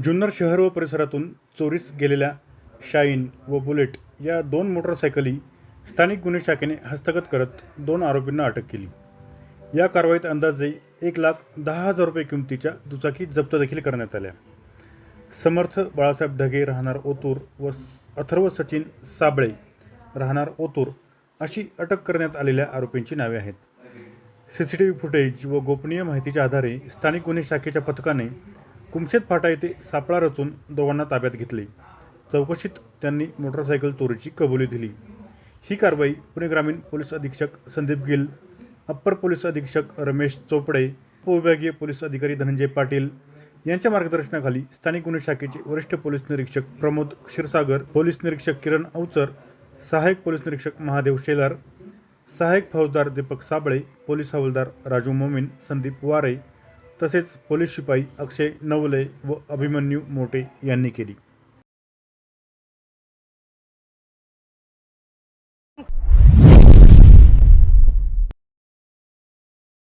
जुन्नर शहर व परिसरातून चोरीस गेलेल्या शाईन व बुलेट या 2 मोटरसायकली स्थानिक गुन्हे शाखेने हस्तगत करत 2 आरोपींना अटक केली। या कारवाईत अंदाजे 1,10,000 रुपये किमतीच्या दुचाकी जप्त देखील करण्यात आल्या। समर्थ बाळासाहेब ढगे राहणार ओतूर व अथर्व सचिन साबळे राहणार ओतूर अशी अटक करण्यात आलेल्या आरोपींची नावे आहेत। सीसीटीव्ही फुटेज व गोपनीय माहितीच्या आधारे स्थानिक गुन्हे शाखेच्या पथकाने कुमशेत फाटा येथे सापळा रचून दोघांना ताब्यात घेतले। चौकशीत त्यांनी मोटरसायकल चोरीची कबुली दिली। ही कारवाई पुणे ग्रामीण पोलीस अधीक्षक संदीप गिल, अप्पर पोलीस अधीक्षक रमेश चोपडे, उपविभागीय पोलीस अधिकारी धनंजय पाटील यांच्या मार्गदर्शनाखाली स्थानिक गुन्हे शाखेचे वरिष्ठ पोलीस निरीक्षक प्रमोद क्षीरसागर, पोलीस निरीक्षक किरण अवचर, सहाय्यक पोलीस निरीक्षक महादेव शेलार, सहाय्यक फौजदार दीपक साबळे, पोलीस हवालदार राजू मोमीन, संदीप वारे तसेच पोलीस शिपाई अक्षय नवले व अभिमन्यू मोटे यांनी केली।